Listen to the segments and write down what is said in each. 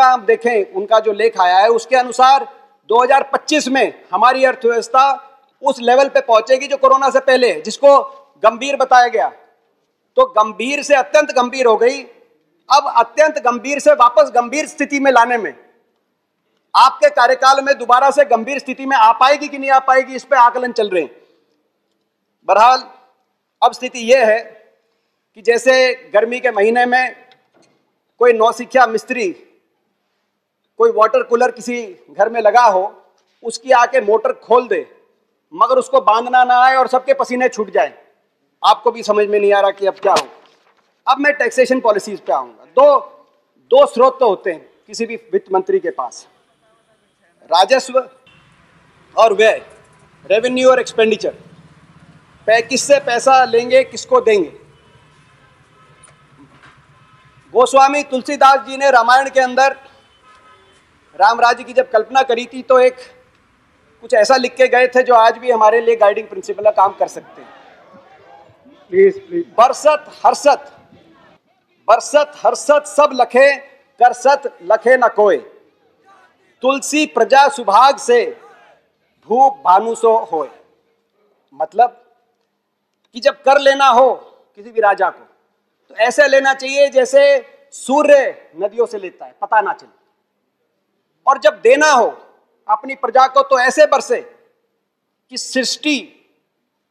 आप देखें उनका जो लेख आया है उसके अनुसार 2025 में हमारी अर्थव्यवस्था उस लेवल पे पहुंचेगी जो कोरोना से पहले, जिसको गंभीर बताया गया, तो गंभीर से अत्यंत गंभीर हो गई। अब अत्यंत गंभीर से वापस गंभीर स्थिति में लाने में आपके कार्यकाल में दोबारा से गंभीर स्थिति में आ पाएगी कि नहीं आ पाएगी, इस पे आकलन चल रहे हैं। बहरहाल अब स्थिति यह है कि जैसे गर्मी के महीने में कोई नौसिखिया मिस्त्री कोई वाटर कूलर किसी घर में लगा हो, उसकी आके मोटर खोल दे मगर उसको बांधना ना आए और सबके पसीने छूट जाए, आपको भी समझ में नहीं आ रहा कि अब क्या हो। अब मैं टैक्सेशन पॉलिसीज पे आऊंगा। दो स्रोत तो होते हैं किसी भी वित्त मंत्री के पास, राजस्व और व्यय, रेवेन्यू और एक्सपेंडिचर। किससे पैसा लेंगे, किसको देंगे। गोस्वामी तुलसीदास जी ने रामायण के अंदर राम राज्य की जब कल्पना करी थी तो एक कुछ ऐसा लिख के गए थे जो आज भी हमारे लिए गाइडिंग प्रिंसिपल का काम कर सकते हैं। प्लीज बरसत हर्षत सब लखे, करसत लखे न कोय, तुलसी प्रजा सुभाग से भूप भानु सो होय। मतलब कि जब कर लेना हो किसी भी राजा को तो ऐसे लेना चाहिए जैसे सूर्य नदियों से लेता है, पता ना चले, और जब देना हो अपनी प्रजा को तो ऐसे बरसे कि सृष्टि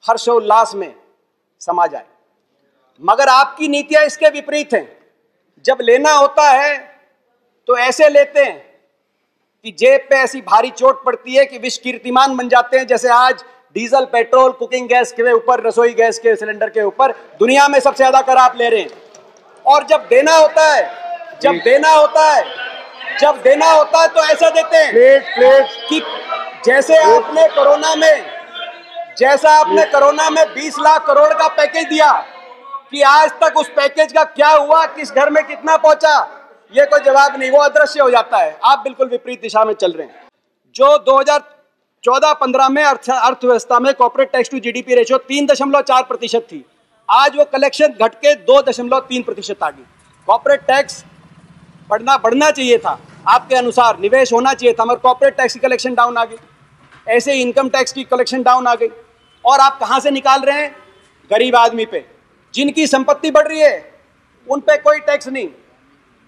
हर्षोल्लास में समा जाए। मगर आपकी नीतियां इसके विपरीत हैं। जब लेना होता है तो ऐसे लेते हैं कि जेब पे ऐसी भारी चोट पड़ती है कि विश्व कीर्तिमान बन जाते हैं, जैसे आज डीजल, पेट्रोल, कुकिंग गैस के ऊपर, रसोई गैस के सिलेंडर के ऊपर दुनिया में सबसे ज्यादा कर आप ले रहे हैं। और जब देना होता है तो ऐसा देते हैं कि जैसे आपने कोरोना में 20 लाख करोड़ का पैकेज दिया कि आज तक उस पैकेज का क्या हुआ, किस घर में कितना पहुंचा, ये कोई जवाब नहीं, वो अदृश्य हो जाता है। आप बिल्कुल विपरीत दिशा में चल रहे हैं। जो 2014-15 में अर्थव्यवस्था में corporate tax to GDP ratio 3.4% थी, आज वो कलेक्शन घट के 2.3% आ गई। कॉर्पोरेट टैक्स बढ़ना चाहिए था आपके अनुसार, निवेश होना चाहिए था, मगर कॉर्पोरेट टैक्स की कलेक्शन डाउन आ गई। ऐसे ही इनकम टैक्स की कलेक्शन डाउन आ गई। और आप कहां से निकाल रहे हैं? गरीब आदमी पे, जिनकी संपत्ति बढ़ रही है उन पे कोई टैक्स नहीं।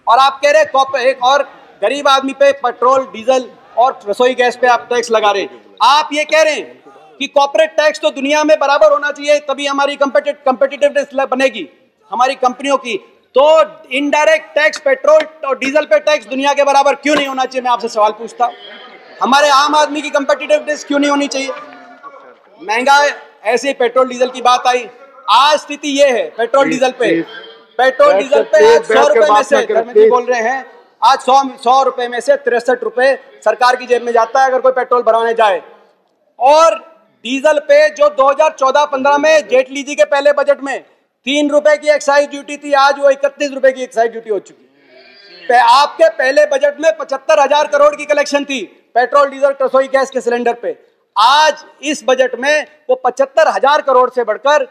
और आप कह रहे हैं एक और गरीब आदमी पे पेट्रोल, डीजल और रसोई गैस पे आप टैक्स लगा रहे हैं। आप ये कह रहे हैं कि कॉर्पोरेट टैक्स तो दुनिया में बराबर होना चाहिए, तभी हमारी कंपेटिटिवनेस बनेगी हमारी कंपनियों की। तो इनडायरेक्ट टैक्स, पेट्रोल और डीजल पे टैक्स दुनिया के बराबर क्यों नहीं होना चाहिए? मैं आपसे सवाल पूछता हूं, हमारे आम आदमी की कंपेटिटिवनेस क्यों नहीं होनी चाहिए? महंगा, ऐसे पेट्रोल डीजल की बात आई, आज स्थिति ये है पेट्रोल डीजल पे आज 100 रुपए में से, धर्मेंद्र बोल रहे हैं, आज 100 रुपए में से 63 रुपए सरकार की जेब में जाता है अगर कोई पेट्रोल भरवाने जाए। और डीजल पे जो 2014-15 में जेटली जी के पहले बजट में 3 रुपए की एक्साइज ड्यूटी थी, आज वो 31 रुपए की एक्साइज ड्यूटी हो चुकी है। आपके पहले बजट में 75,000 करोड़ की कलेक्शन थी पेट्रोल, डीजल, रसोई गैस के सिलेंडर पे। आज इस बजट में वो 75,000 करोड़ से बढ़कर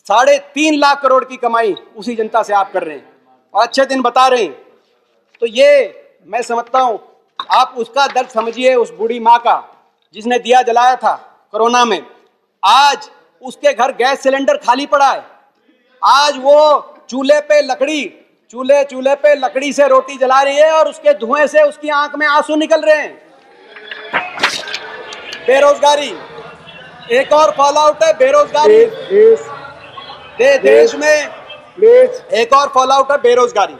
3.5 लाख करोड़ की कमाई उसी जनता से आप कर रहे हैं और अच्छे दिन बता रहे हैं। तो ये मैं समझता हूं, आप उसका दर्द समझिए उस बूढ़ी माँ का जिसने दिया जलाया था कोरोना में। आज उसके घर गैस सिलेंडर खाली पड़ा है, आज वो चूल्हे पे लकड़ी से रोटी जला रही है और उसके धुएं से उसकी आंख में आंसू निकल रहे हैं। बेरोजगारी एक और फॉल आउट है, बेरोजगारी देश में एक और फॉल आउट है, बेरोजगारी।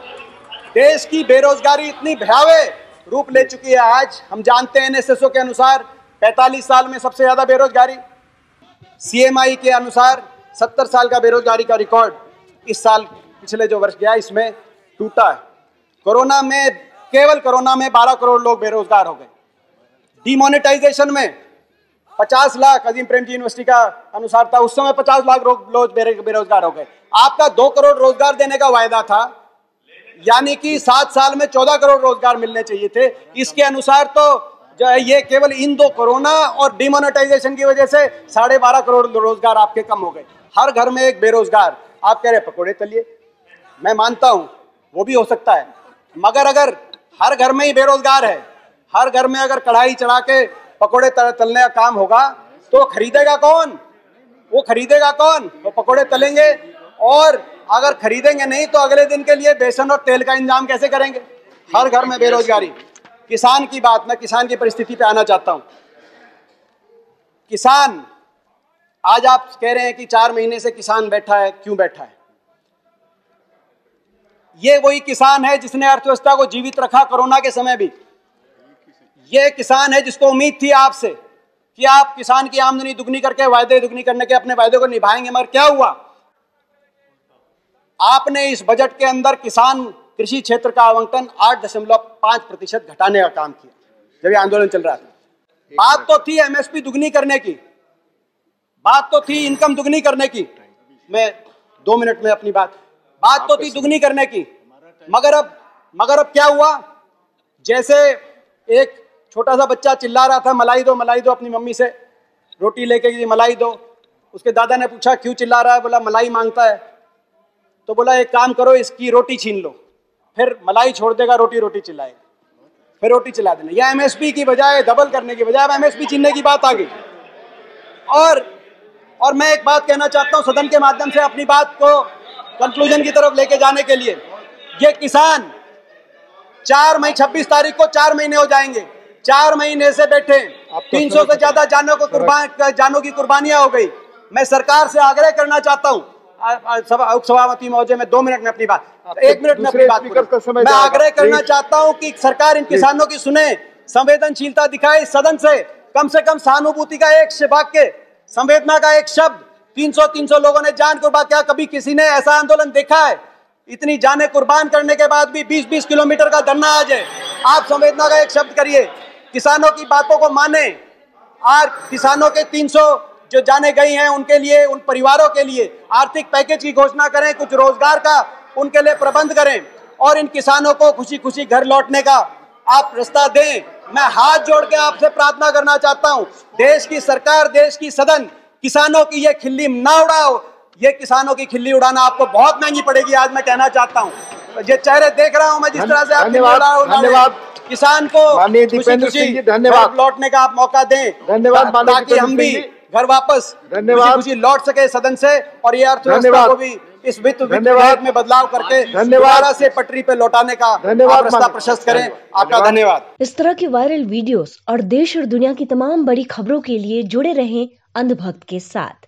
देश की बेरोजगारी इतनी भयावह रूप ले चुकी है। आज हम जानते हैं एनएसएसओ के अनुसार 45 साल में सबसे ज्यादा बेरोजगारी, सीएमआई के अनुसार 70 साल का बेरोजगारी का रिकॉर्ड इस साल, पिछले जो वर्ष गया इसमें टूटा है। केवल कोरोना में 12 करोड़ लोग बेरोजगार हो गए। डिमोनेटाइजेशन में 50 लाख, अजीम प्रेमजी यूनिवर्सिटी का अनुसार था, उस समय 50 लाख लोग बेरोजगार हो गए। आपका 2 करोड़ रोजगार देने का वायदा था, यानी कि 7 साल में 14 करोड़ रोजगार मिलने चाहिए थे। इसके अनुसार तो जो है ये केवल इन 2 कोरोना और डिमोनेटाइजेशन की वजह से 12.5 करोड़ रोजगार आपके कम हो गए। हर घर में एक बेरोजगार। आप कह रहे पकोड़े तलिए, मैं मानता हूं वो भी हो सकता है, मगर अगर हर घर में ही बेरोजगार है। हर घर में अगर कढ़ाई चढ़ा के पकोड़े तलने का काम होगा तो खरीदेगा कौन? वो खरीदेगा कौन? वो पकोड़े तलेंगे, और अगर खरीदेंगे नहीं तो अगले दिन के लिए बेसन और तेल का इंतजाम कैसे करेंगे? हर घर में बेरोजगारी। किसान की बात, मैं किसान की परिस्थिति पे आना चाहता हूं। किसान, आज आप कह रहे हैं कि 4 महीने से किसान बैठा है, क्यों बैठा है? ये वही किसान है जिसने अर्थव्यवस्था को जीवित रखा कोरोना के समय भी। ये किसान है जिसको उम्मीद थी आपसे कि आप किसान की आमदनी दुगनी करके, वायदे दुगनी करने के अपने वायदे को निभाएंगे, मगर क्या हुआ? आपने इस बजट के अंदर किसान कृषि क्षेत्र का आवंटन 8.5% घटाने का काम किया जब ये आंदोलन चल रहा था। बात तो थी एमएसपी दुगनी करने की, बात तो थी इनकम दुगनी करने की। मैं 2 मिनट में अपनी बात तो थी दुगनी करने की, मगर अब क्या हुआ? जैसे एक छोटा सा बच्चा चिल्ला रहा था, मलाई दो अपनी मम्मी से, रोटी लेके गई, मलाई दो। उसके दादा ने पूछा क्यों चिल्ला रहा है? बोला मलाई मांगता है। तो बोला एक काम करो, इसकी रोटी छीन लो, फिर मलाई छोड़ देगा, रोटी चिल्लाएगा, फिर रोटी चिल्ला देना। या एमएसपी की बजाय, डबल करने की बजाय अब एमएसपी छीनने की बात आ गई। और मैं एक बात कहना चाहता हूं सदन के माध्यम से, अपनी बात को कंक्लूजन की तरफ लेके जाने के लिए। ये किसान 26 तारीख को 4 महीने हो जाएंगे, 4 महीने से बैठे, 300 से ज्यादा जानों की कुर्बानियां हो गई। मैं सरकार से आग्रह करना चाहता हूं, उपसभापति महोदय, मैं 2 मिनट में अपनी बात, 1 मिनट में अपनी बात, मैं आग्रह करना चाहता हूं कि सरकार इन किसानों की सुने, संवेदनशीलता दिखाए, सदन से कम सहानुभूति का एक वाक्य, संवेदना का एक शब्द। 300 लोगों ने जान कुर्बान किया। कभी किसी ने ऐसा आंदोलन देखा है? इतनी जानें कुर्बान करने के बाद भी 20-20 किलोमीटर का धरना आ जाए। आप संवेदना का एक शब्द करिए, किसानों की बातों को माने, और किसानों के 300 जो जाने गई हैं उनके लिए, उन परिवारों के लिए आर्थिक पैकेज की घोषणा करें, कुछ रोजगार का उनके लिए प्रबंध करें, और इन किसानों को खुशी खुशी घर लौटने का आप रास्ता दें। मैं हाथ जोड़ के आपसे प्रार्थना करना चाहता हूं, देश की सरकार, देश की सदन, किसानों की ये खिल्ली ना उड़ाओ। ये किसानों की खिल्ली उड़ाना आपको बहुत महंगी पड़ेगी। आज मैं कहना चाहता हूं, ये चेहरे देख रहा हूं मैं, जिस तरह से आप धन्यवाद किसान को खुशी धन्यवाद लौटने का आप मौका दें, ताकि हम भी घर वापस खुशी लौट सके सदन से, और ये अर्थव्यवस्था को भी इस वित्त विधेयक में बदलाव करके दोबारा से पटरी पे लौटाने का रास्ता प्रशस्त करें। आपका धन्यवाद। इस तरह के वायरल वीडियोस और देश और दुनिया की तमाम बड़ी खबरों के लिए जुड़े रहें अंधभक्त के साथ।